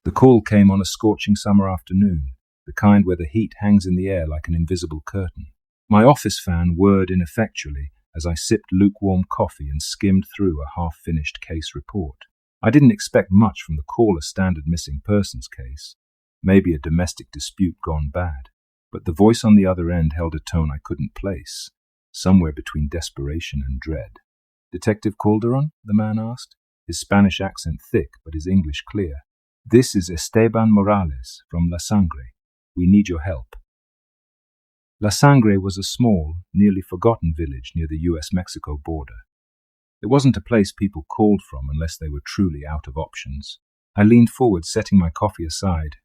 The call came on a scorching summer afternoon, the kind where the heat hangs in the air like an invisible curtain. My office fan whirred ineffectually as I sipped lukewarm coffee and skimmed through a half-finished case report. I didn't expect much from the call, a standard missing persons case, maybe a domestic dispute gone bad, but the voice on the other end held a tone I couldn't place, somewhere between desperation and dread. "Detective Calderon?" the man asked, his Spanish accent thick but his English clear. "This is Esteban Morales from La Sangre. We need your help." La Sangre was a small, nearly forgotten village near the US-Mexico border. It wasn't a place people called from unless they were truly out of options. I leaned forward, setting my coffee aside.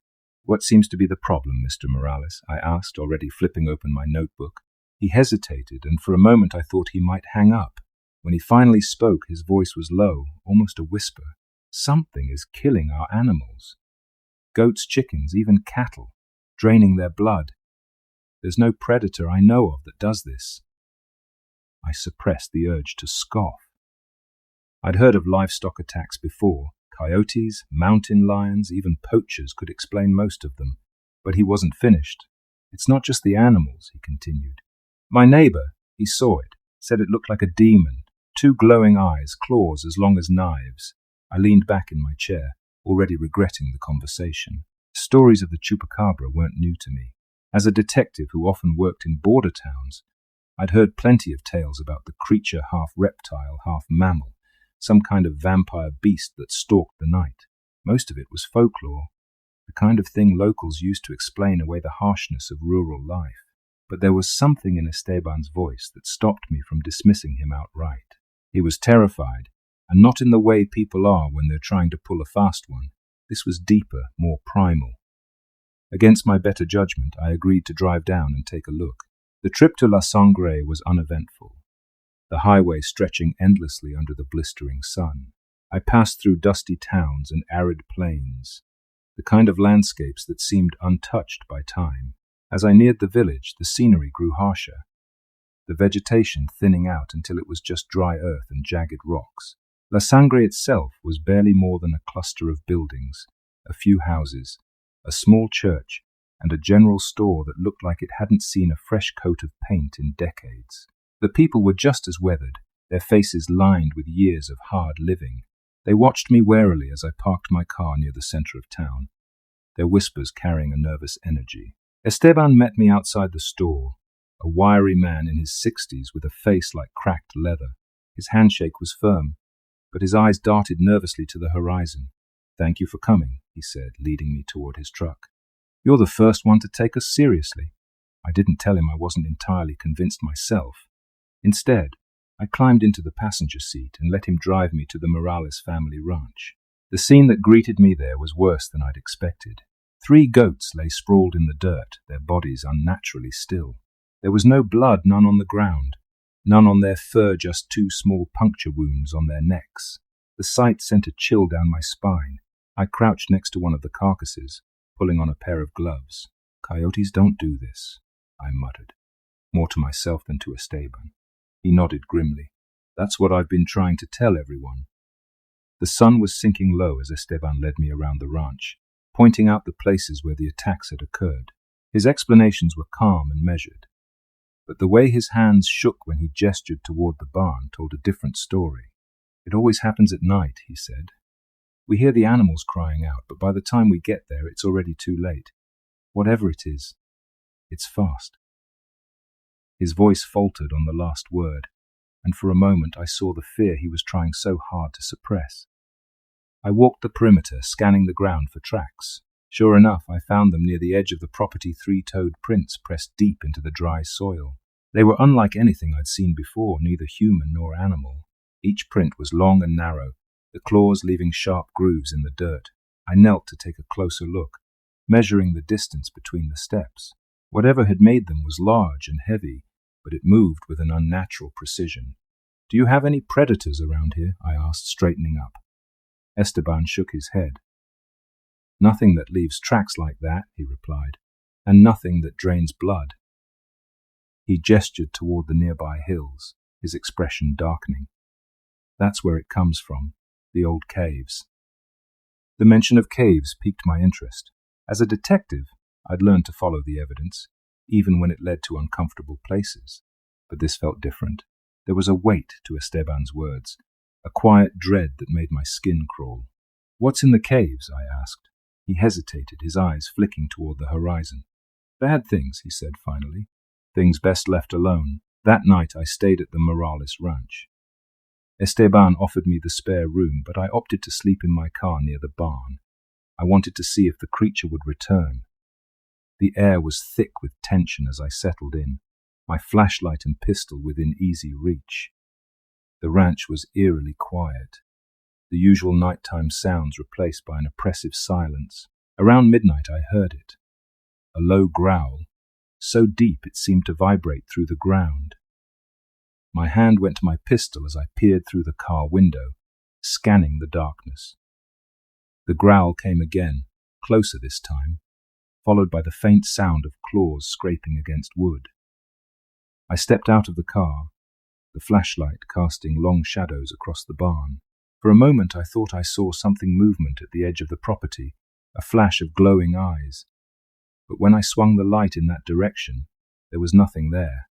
"What seems to be the problem, Mr. Morales?" I asked, already flipping open my notebook. He hesitated, and for a moment I thought he might hang up. When he finally spoke, his voice was low, almost a whisper. "Something is killing our animals. Goats, chickens, even cattle, draining their blood. There's no predator I know of that does this." I suppressed the urge to scoff. I'd heard of livestock attacks before. Coyotes, mountain lions, even poachers could explain most of them. But he wasn't finished. "It's not just the animals," he continued. "My neighbor, he saw it, said it looked like a demon. 2 glowing eyes, claws as long as knives." I leaned back in my chair, already regretting the conversation. Stories of the Chupacabra weren't new to me. As a detective who often worked in border towns, I'd heard plenty of tales about the creature half reptile, half mammal, some kind of vampire beast that stalked the night. Most of it was folklore, the kind of thing locals used to explain away the harshness of rural life. But there was something in Esteban's voice that stopped me from dismissing him outright. He was terrified, and not in the way people are when they're trying to pull a fast one. This was deeper, more primal. Against my better judgment, I agreed to drive down and take a look. The trip to La Sangre was uneventful, the highway stretching endlessly under the blistering sun. I passed through dusty towns and arid plains, the kind of landscapes that seemed untouched by time. As I neared the village, the scenery grew harsher, the vegetation thinning out until it was just dry earth and jagged rocks. La Sangre itself was barely more than a cluster of buildings, a few houses, a small church, and a general store that looked like it hadn't seen a fresh coat of paint in decades. The people were just as weathered, their faces lined with years of hard living. They watched me warily as I parked my car near the center of town, their whispers carrying a nervous energy. Esteban met me outside the store, a wiry man in his 60s with a face like cracked leather. His handshake was firm, but his eyes darted nervously to the horizon. "Thank you for coming," he said, leading me toward his truck. "You're the first one to take us seriously." I didn't tell him I wasn't entirely convinced myself. Instead, I climbed into the passenger seat and let him drive me to the Morales family ranch. The scene that greeted me there was worse than I'd expected. 3 goats lay sprawled in the dirt, their bodies unnaturally still. There was no blood, none on the ground, none on their fur, just 2 small puncture wounds on their necks. The sight sent a chill down my spine. I crouched next to one of the carcasses, pulling on a pair of gloves. "Coyotes don't do this," I muttered, more to myself than to Esteban. He nodded grimly. "That's what I've been trying to tell everyone." The sun was sinking low as Esteban led me around the ranch, pointing out the places where the attacks had occurred. His explanations were calm and measured, but the way his hands shook when he gestured toward the barn told a different story. "It always happens at night," he said. "We hear the animals crying out, but by the time we get there, it's already too late. Whatever it is, it's fast." His voice faltered on the last word, and for a moment I saw the fear he was trying so hard to suppress. I walked the perimeter, scanning the ground for tracks. Sure enough, I found them near the edge of the property, 3-toed prints pressed deep into the dry soil. They were unlike anything I'd seen before, neither human nor animal. Each print was long and narrow, the claws leaving sharp grooves in the dirt. I knelt to take a closer look, measuring the distance between the steps. Whatever had made them was large and heavy, but it moved with an unnatural precision. "Do you have any predators around here?" I asked, straightening up. Esteban shook his head. "Nothing that leaves tracks like that," he replied, "and nothing that drains blood." He gestured toward the nearby hills, his expression darkening. "That's where it comes from, the old caves." The mention of caves piqued my interest. As a detective, I'd learned to follow the evidence, even when it led to uncomfortable places. But this felt different. There was a weight to Esteban's words, a quiet dread that made my skin crawl. "What's in the caves?" I asked. He hesitated, his eyes flicking toward the horizon. "Bad things," he said finally. "Things best left alone." That night I stayed at the Morales ranch. Esteban offered me the spare room, but I opted to sleep in my car near the barn. I wanted to see if the creature would return. The air was thick with tension as I settled in, my flashlight and pistol within easy reach. The ranch was eerily quiet, the usual nighttime sounds replaced by an oppressive silence. Around midnight I heard it, a low growl, so deep it seemed to vibrate through the ground. My hand went to my pistol as I peered through the car window, scanning the darkness. The growl came again, closer this time, followed by the faint sound of claws scraping against wood. I stepped out of the car, the flashlight casting long shadows across the barn. For a moment I thought I saw something movement at the edge of the property, a flash of glowing eyes. But when I swung the light in that direction, there was nothing there.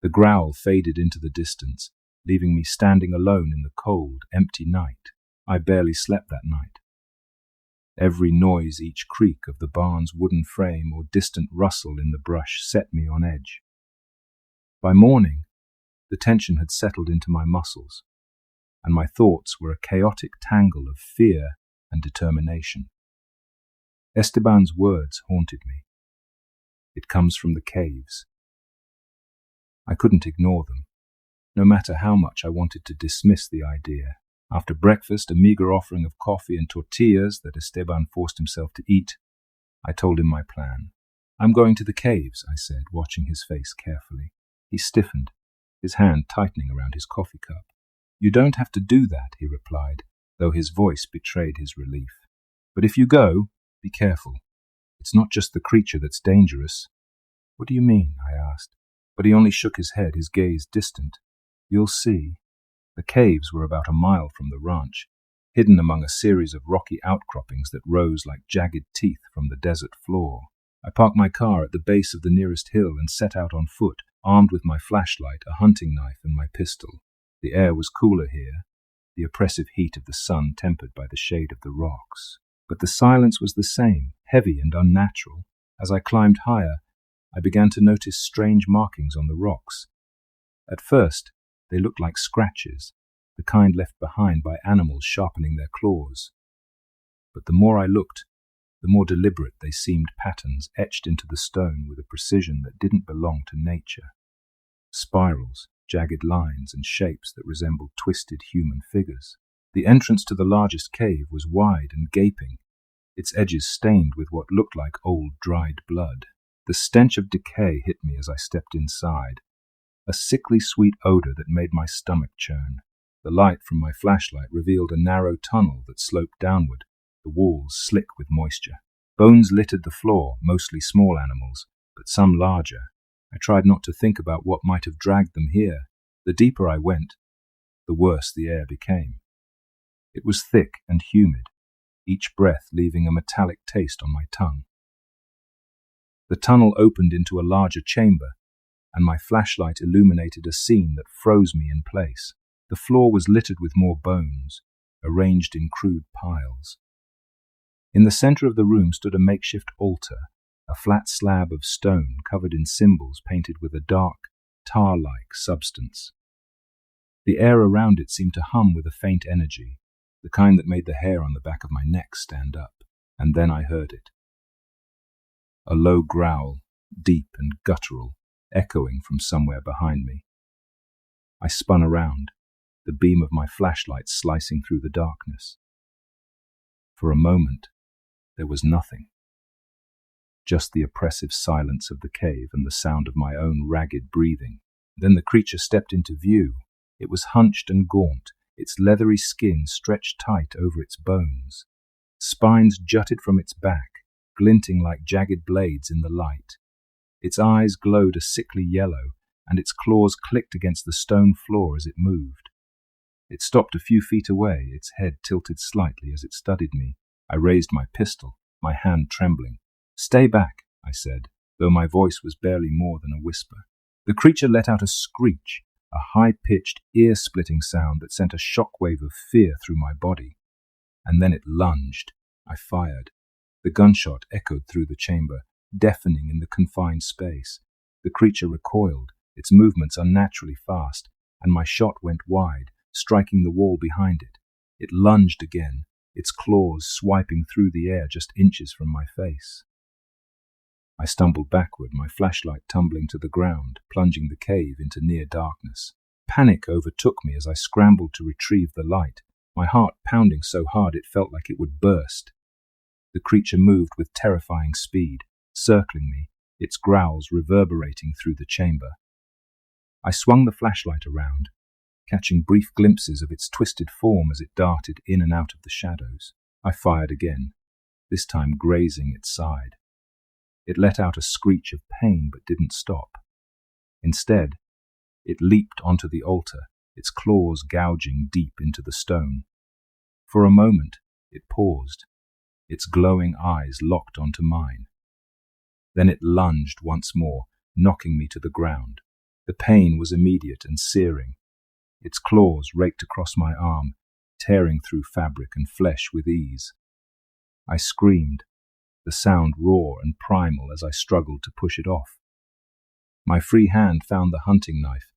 The growl faded into the distance, leaving me standing alone in the cold, empty night. I barely slept that night. Every noise, each creak of the barn's wooden frame or distant rustle in the brush set me on edge. By morning, the tension had settled into my muscles, and my thoughts were a chaotic tangle of fear and determination. Esteban's words haunted me. "It comes from the caves." I couldn't ignore them, no matter how much I wanted to dismiss the idea. After breakfast, a meager offering of coffee and tortillas that Esteban forced himself to eat, I told him my plan. "I'm going to the caves," I said, watching his face carefully. He stiffened, his hand tightening around his coffee cup. "You don't have to do that," he replied, though his voice betrayed his relief. "But if you go, be careful. It's not just the creature that's dangerous." "What do you mean?" I asked. But he only shook his head, his gaze distant. "You'll see." The caves were about a mile from the ranch, hidden among a series of rocky outcroppings that rose like jagged teeth from the desert floor. I parked my car at the base of the nearest hill and set out on foot, armed with my flashlight, a hunting knife, and my pistol. The air was cooler here, the oppressive heat of the sun tempered by the shade of the rocks. But the silence was the same, heavy and unnatural. As I climbed higher, I began to notice strange markings on the rocks. At first, they looked like scratches, the kind left behind by animals sharpening their claws. But the more I looked, the more deliberate they seemed, patterns etched into the stone with a precision that didn't belong to nature. Spirals, jagged lines, and shapes that resembled twisted human figures. The entrance to the largest cave was wide and gaping, its edges stained with what looked like old, dried blood. The stench of decay hit me as I stepped inside, a sickly sweet odor that made my stomach churn. The light from my flashlight revealed a narrow tunnel that sloped downward, the walls slick with moisture. Bones littered the floor, mostly small animals, but some larger. I tried not to think about what might have dragged them here. The deeper I went, the worse the air became. It was thick and humid, each breath leaving a metallic taste on my tongue. The tunnel opened into a larger chamber, and my flashlight illuminated a scene that froze me in place. The floor was littered with more bones, arranged in crude piles. In the center of the room stood a makeshift altar, a flat slab of stone covered in symbols painted with a dark, tar-like substance. The air around it seemed to hum with a faint energy, the kind that made the hair on the back of my neck stand up. And then I heard it. A low growl, deep and guttural, echoing from somewhere behind me. I spun around, the beam of my flashlight slicing through the darkness. For a moment, there was nothing. Just the oppressive silence of the cave and the sound of my own ragged breathing. Then the creature stepped into view. It was hunched and gaunt, its leathery skin stretched tight over its bones. Spines jutted from its back, glinting like jagged blades in the light. Its eyes glowed a sickly yellow, and its claws clicked against the stone floor as it moved. It stopped a few feet away, its head tilted slightly as it studied me. I raised my pistol, my hand trembling. "Stay back," I said, though my voice was barely more than a whisper. The creature let out a screech, a high-pitched, ear-splitting sound that sent a shockwave of fear through my body. And then it lunged. I fired. The gunshot echoed through the chamber, deafening in the confined space. The creature recoiled, its movements unnaturally fast, and my shot went wide, striking the wall behind it. It lunged again, its claws swiping through the air just inches from my face. I stumbled backward, my flashlight tumbling to the ground, plunging the cave into near darkness. Panic overtook me as I scrambled to retrieve the light, my heart pounding so hard it felt like it would burst. The creature moved with terrifying speed, circling me, its growls reverberating through the chamber. I swung the flashlight around, catching brief glimpses of its twisted form as it darted in and out of the shadows. I fired again, this time grazing its side. It let out a screech of pain but didn't stop. Instead, it leaped onto the altar, its claws gouging deep into the stone. For a moment, it paused, its glowing eyes locked onto mine. Then it lunged once more, knocking me to the ground. The pain was immediate and searing. Its claws raked across my arm, tearing through fabric and flesh with ease. I screamed, the sound raw and primal as I struggled to push it off. My free hand found the hunting knife,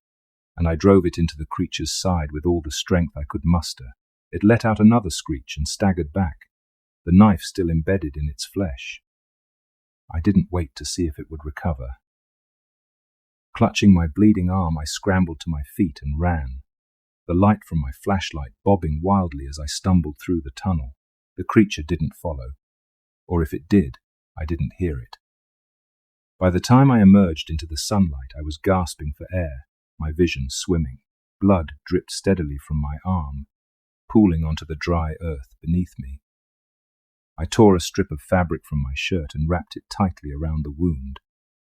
and I drove it into the creature's side with all the strength I could muster. It let out another screech and staggered back, the knife still embedded in its flesh. I didn't wait to see if it would recover. Clutching my bleeding arm, I scrambled to my feet and ran, the light from my flashlight bobbing wildly as I stumbled through the tunnel. The creature didn't follow, or if it did, I didn't hear it. By the time I emerged into the sunlight, I was gasping for air, my vision swimming. Blood dripped steadily from my arm, pooling onto the dry earth beneath me. I tore a strip of fabric from my shirt and wrapped it tightly around the wound,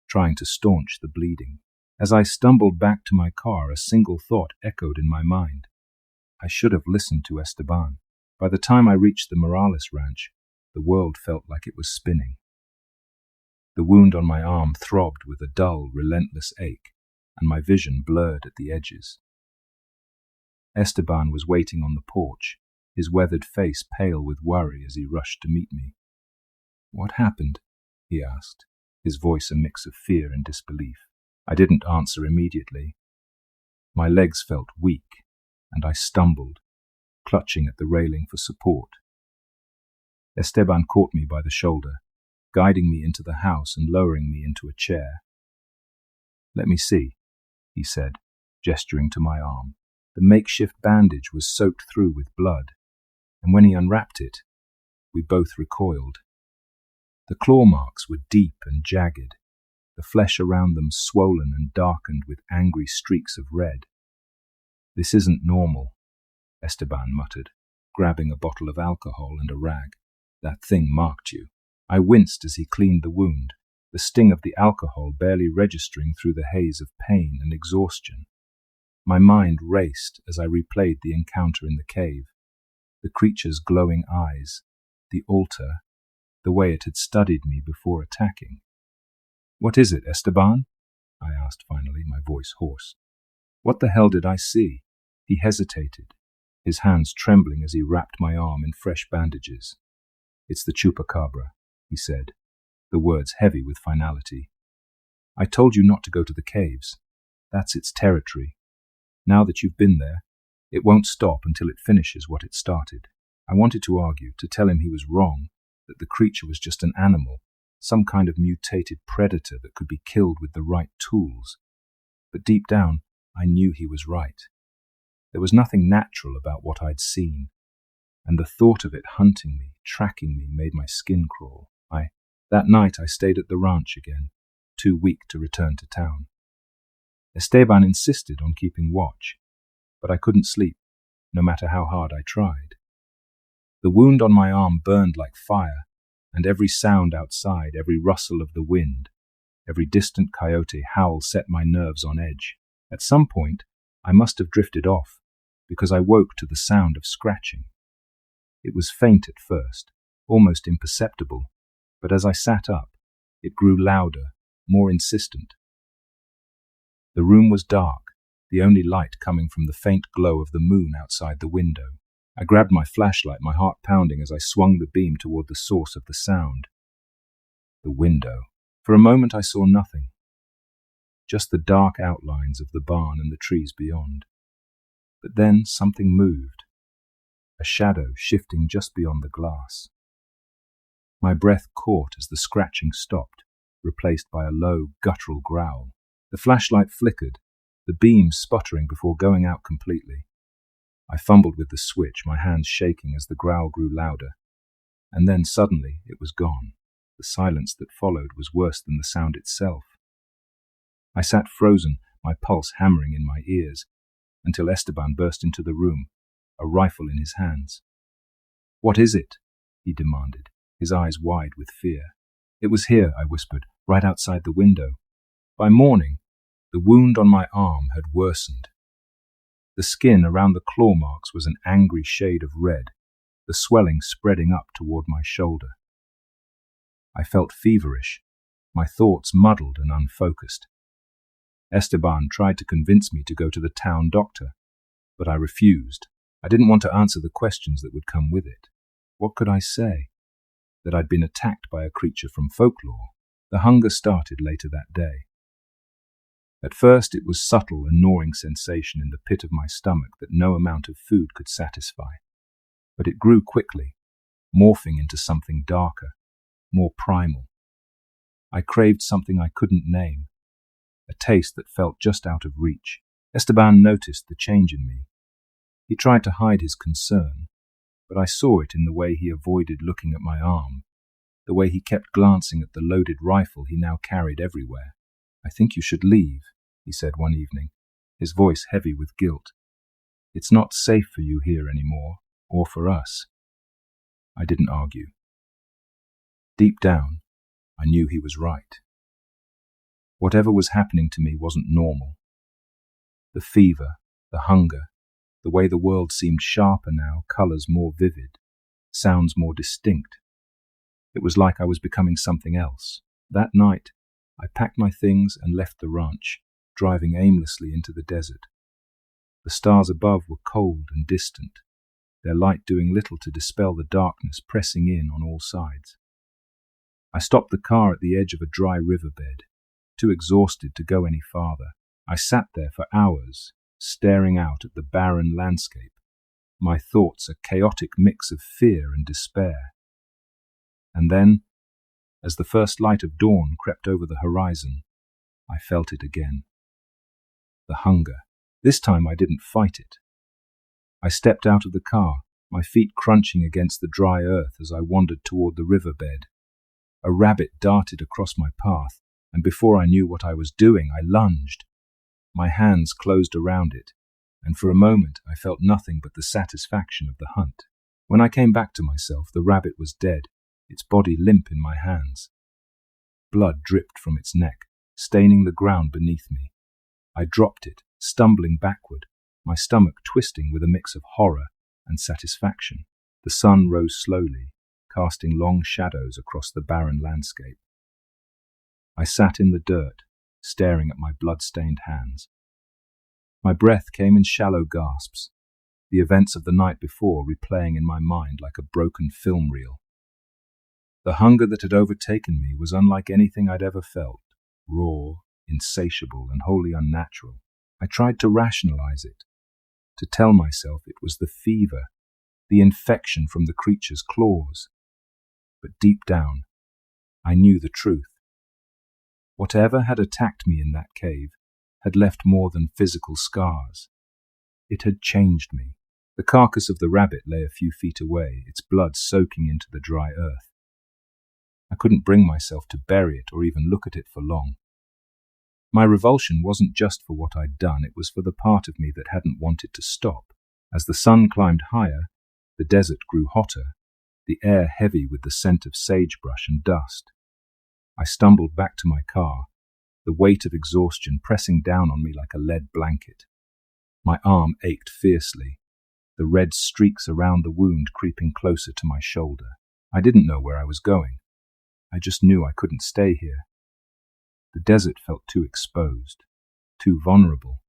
trying to staunch the bleeding. As I stumbled back to my car, a single thought echoed in my mind. I should have listened to Esteban. By the time I reached the Morales ranch, the world felt like it was spinning. The wound on my arm throbbed with a dull, relentless ache, and my vision blurred at the edges. Esteban was waiting on the porch, his weathered face pale with worry as he rushed to meet me. "What happened?" he asked, his voice a mix of fear and disbelief. I didn't answer immediately. My legs felt weak, and I stumbled, clutching at the railing for support. Esteban caught me by the shoulder, guiding me into the house and lowering me into a chair. "Let me see," he said, gesturing to my arm. The makeshift bandage was soaked through with blood, and when he unwrapped it, we both recoiled. The claw marks were deep and jagged, the flesh around them swollen and darkened with angry streaks of red. "This isn't normal," Esteban muttered, grabbing a bottle of alcohol and a rag. "That thing marked you." I winced as he cleaned the wound, the sting of the alcohol barely registering through the haze of pain and exhaustion. My mind raced as I replayed the encounter in the cave, the creature's glowing eyes, the altar, the way it had studied me before attacking. "What is it, Esteban?" I asked finally, my voice hoarse. "What the hell did I see?" He hesitated, his hands trembling as he wrapped my arm in fresh bandages. "It's the Chupacabra," he said, the words heavy with finality. "I told you not to go to the caves. That's its territory. Now that you've been there, it won't stop until it finishes what it started." I wanted to argue, to tell him he was wrong, that the creature was just an animal, some kind of mutated predator that could be killed with the right tools. But deep down, I knew he was right. There was nothing natural about what I'd seen, and the thought of it hunting me, tracking me, made my skin crawl. That night I stayed at the ranch again, too weak to return to town. Esteban insisted on keeping watch, but I couldn't sleep, no matter how hard I tried. The wound on my arm burned like fire, and every sound outside, every rustle of the wind, every distant coyote howl set my nerves on edge. At some point, I must have drifted off, because I woke to the sound of scratching. It was faint at first, almost imperceptible, but as I sat up, it grew louder, more insistent. The room was dark, the only light coming from the faint glow of the moon outside the window. I grabbed my flashlight, my heart pounding as I swung the beam toward the source of the sound. The window. For a moment I saw nothing, just the dark outlines of the barn and the trees beyond. But then something moved, a shadow shifting just beyond the glass. My breath caught as the scratching stopped, replaced by a low, guttural growl. The flashlight flickered, the beam sputtering before going out completely. I fumbled with the switch, my hands shaking as the growl grew louder. And then suddenly it was gone. The silence that followed was worse than the sound itself. I sat frozen, my pulse hammering in my ears, until Esteban burst into the room, a rifle in his hands. "What is it?" he demanded, his eyes wide with fear. "It was here," I whispered, "right outside the window." By morning, the wound on my arm had worsened. The skin around the claw marks was an angry shade of red, the swelling spreading up toward my shoulder. I felt feverish, my thoughts muddled and unfocused. Esteban tried to convince me to go to the town doctor, but I refused. I didn't want to answer the questions that would come with it. What could I say? That I'd been attacked by a creature from folklore. The hunger started later that day. At first it was subtle, a gnawing sensation in the pit of my stomach that no amount of food could satisfy. But it grew quickly, morphing into something darker, more primal. I craved something I couldn't name, a taste that felt just out of reach. Esteban noticed the change in me. He tried to hide his concern, but I saw it in the way he avoided looking at my arm, the way he kept glancing at the loaded rifle he now carried everywhere. "I think you should leave," he said one evening, his voice heavy with guilt. "It's not safe for you here anymore, or for us." I didn't argue. Deep down, I knew he was right. Whatever was happening to me wasn't normal. The fever, the hunger, the way the world seemed sharper now, colors more vivid, sounds more distinct. It was like I was becoming something else. That night, I packed my things and left the ranch, driving aimlessly into the desert. The stars above were cold and distant, their light doing little to dispel the darkness pressing in on all sides. I stopped the car at the edge of a dry riverbed, too exhausted to go any farther. I sat there for hours, staring out at the barren landscape, my thoughts a chaotic mix of fear and despair. And then, as the first light of dawn crept over the horizon, I felt it again. The hunger. This time I didn't fight it. I stepped out of the car, my feet crunching against the dry earth as I wandered toward the riverbed. A rabbit darted across my path, and before I knew what I was doing, I lunged. My hands closed around it, and for a moment I felt nothing but the satisfaction of the hunt. When I came back to myself, the rabbit was dead, its body limp in my hands. Blood dripped from its neck, staining the ground beneath me. I dropped it, stumbling backward, my stomach twisting with a mix of horror and satisfaction. The sun rose slowly, casting long shadows across the barren landscape. I sat in the dirt, staring at my blood-stained hands. My breath came in shallow gasps, the events of the night before replaying in my mind like a broken film reel. The hunger that had overtaken me was unlike anything I'd ever felt, raw, insatiable, and wholly unnatural. I tried to rationalize it, to tell myself it was the fever, the infection from the creature's claws. But deep down, I knew the truth. Whatever had attacked me in that cave had left more than physical scars. It had changed me. The carcass of the rabbit lay a few feet away, its blood soaking into the dry earth. I couldn't bring myself to bury it or even look at it for long. My revulsion wasn't just for what I'd done, it was for the part of me that hadn't wanted to stop. As the sun climbed higher, the desert grew hotter, the air heavy with the scent of sagebrush and dust. I stumbled back to my car, the weight of exhaustion pressing down on me like a lead blanket. My arm ached fiercely, the red streaks around the wound creeping closer to my shoulder. I didn't know where I was going. I just knew I couldn't stay here. The desert felt too exposed, too vulnerable.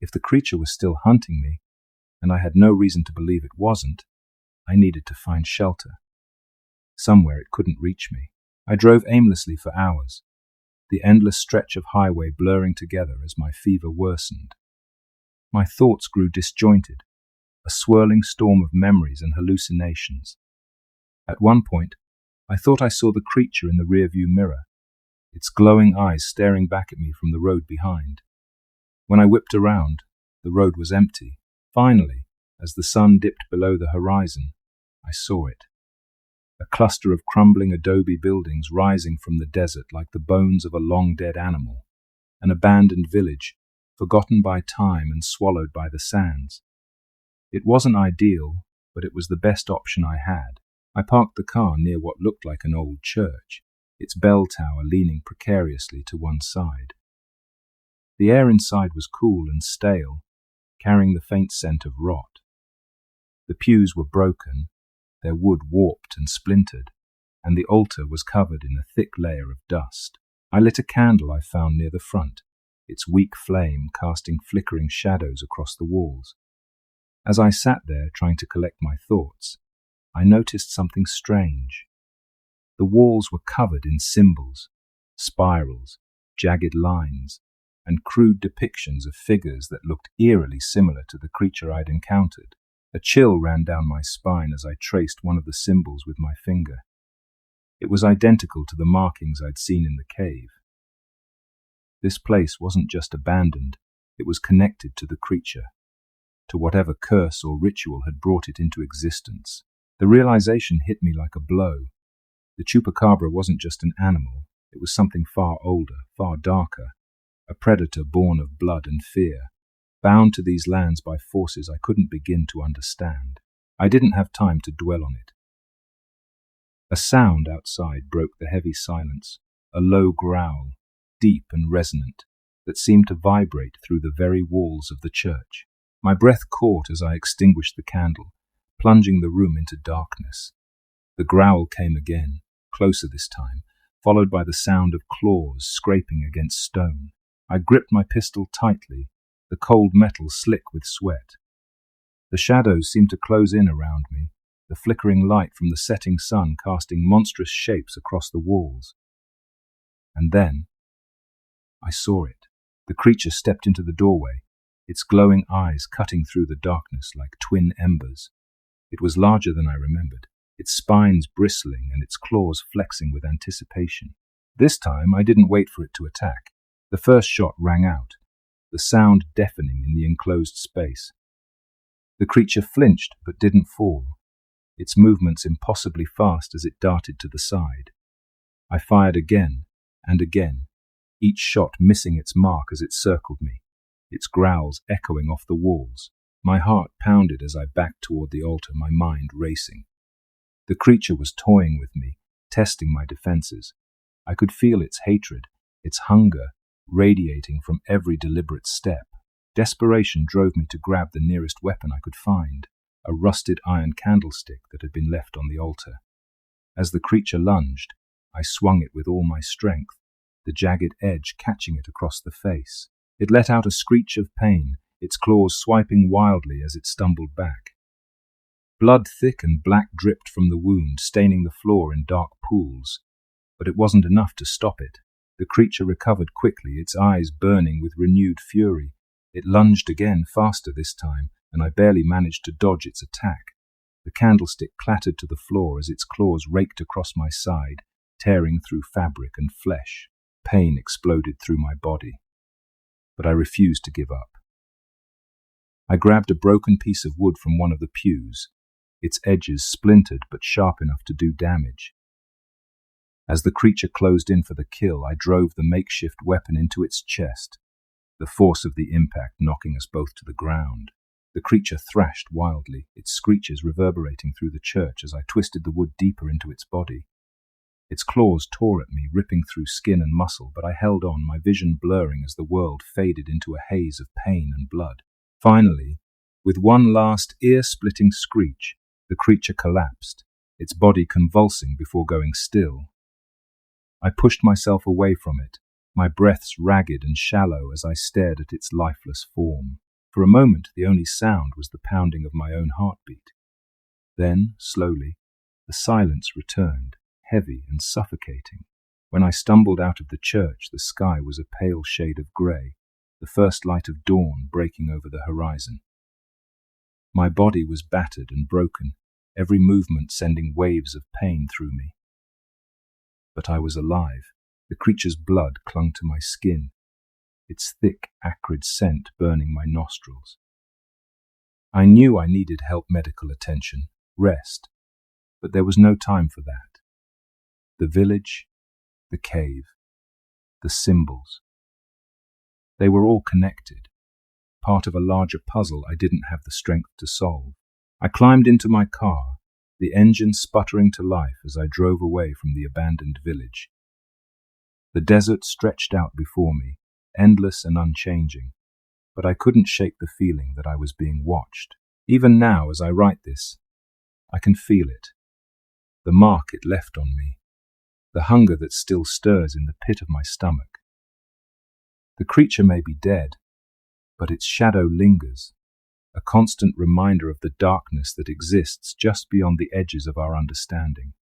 If the creature was still hunting me, and I had no reason to believe it wasn't, I needed to find shelter. Somewhere it couldn't reach me. I drove aimlessly for hours, the endless stretch of highway blurring together as my fever worsened. My thoughts grew disjointed, a swirling storm of memories and hallucinations. At one point, I thought I saw the creature in the rearview mirror, its glowing eyes staring back at me from the road behind. When I whipped around, the road was empty. Finally, as the sun dipped below the horizon, I saw it. A cluster of crumbling adobe buildings rising from the desert like the bones of a long-dead animal. An abandoned village, forgotten by time and swallowed by the sands. It wasn't ideal, but it was the best option I had. I parked the car near what looked like an old church, its bell tower leaning precariously to one side. The air inside was cool and stale, carrying the faint scent of rot. The pews were broken, their wood warped and splintered, and the altar was covered in a thick layer of dust. I lit a candle I found near the front, its weak flame casting flickering shadows across the walls. As I sat there trying to collect my thoughts, I noticed something strange. The walls were covered in symbols, spirals, jagged lines, and crude depictions of figures that looked eerily similar to the creature I'd encountered. A chill ran down my spine as I traced one of the symbols with my finger. It was identical to the markings I'd seen in the cave. This place wasn't just abandoned, it was connected to the creature, to whatever curse or ritual had brought it into existence. The realization hit me like a blow. The Chupacabra wasn't just an animal, it was something far older, far darker, a predator born of blood and fear, bound to these lands by forces I couldn't begin to understand. I didn't have time to dwell on it. A sound outside broke the heavy silence, a low growl, deep and resonant, that seemed to vibrate through the very walls of the church. My breath caught as I extinguished the candle, plunging the room into darkness. The growl came again, closer this time, followed by the sound of claws scraping against stone. I gripped my pistol tightly, the cold metal slick with sweat. The shadows seemed to close in around me, the flickering light from the setting sun casting monstrous shapes across the walls. And then I saw it. The creature stepped into the doorway, its glowing eyes cutting through the darkness like twin embers. It was larger than I remembered, its spines bristling and its claws flexing with anticipation. This time I didn't wait for it to attack. The first shot rang out, the sound deafening in the enclosed space. The creature flinched but didn't fall, its movements impossibly fast as it darted to the side. I fired again and again, each shot missing its mark as it circled me, its growls echoing off the walls. My heart pounded as I backed toward the altar, my mind racing. The creature was toying with me, testing my defenses. I could feel its hatred, its hunger, radiating from every deliberate step. Desperation drove me to grab the nearest weapon I could find, a rusted iron candlestick that had been left on the altar. As the creature lunged, I swung it with all my strength, the jagged edge catching it across the face. It let out a screech of pain, its claws swiping wildly as it stumbled back. Blood thick and black dripped from the wound, staining the floor in dark pools. But it wasn't enough to stop it. The creature recovered quickly, its eyes burning with renewed fury. It lunged again, faster this time, and I barely managed to dodge its attack. The candlestick clattered to the floor as its claws raked across my side, tearing through fabric and flesh. Pain exploded through my body. But I refused to give up. I grabbed a broken piece of wood from one of the pews, its edges splintered but sharp enough to do damage. As the creature closed in for the kill, I drove the makeshift weapon into its chest, the force of the impact knocking us both to the ground. The creature thrashed wildly, its screeches reverberating through the church as I twisted the wood deeper into its body. Its claws tore at me, ripping through skin and muscle, but I held on, my vision blurring as the world faded into a haze of pain and blood. Finally, With one last ear-splitting screech, the creature collapsed, its body convulsing before going still. I pushed myself away from it, my breaths ragged and shallow as I stared at its lifeless form. For a moment, the only sound was the pounding of my own heartbeat. Then, slowly, the silence returned, heavy and suffocating. When I stumbled out of the church, the sky was a pale shade of grey, the first light of dawn breaking over the horizon. My body was battered and broken, every movement sending waves of pain through me. But I was alive. The creature's blood clung to my skin, its thick, acrid scent burning my nostrils. I knew I needed medical attention, rest, but there was no time for that. The village, the cave, the symbols. They were all connected, part of a larger puzzle I didn't have the strength to solve. I climbed into my car, the engine sputtering to life as I drove away from the abandoned village. The desert stretched out before me, endless and unchanging, but I couldn't shake the feeling that I was being watched. Even now, as I write this, I can feel it, the mark it left on me, the hunger that still stirs in the pit of my stomach. The creature may be dead, but its shadow lingers, a constant reminder of the darkness that exists just beyond the edges of our understanding.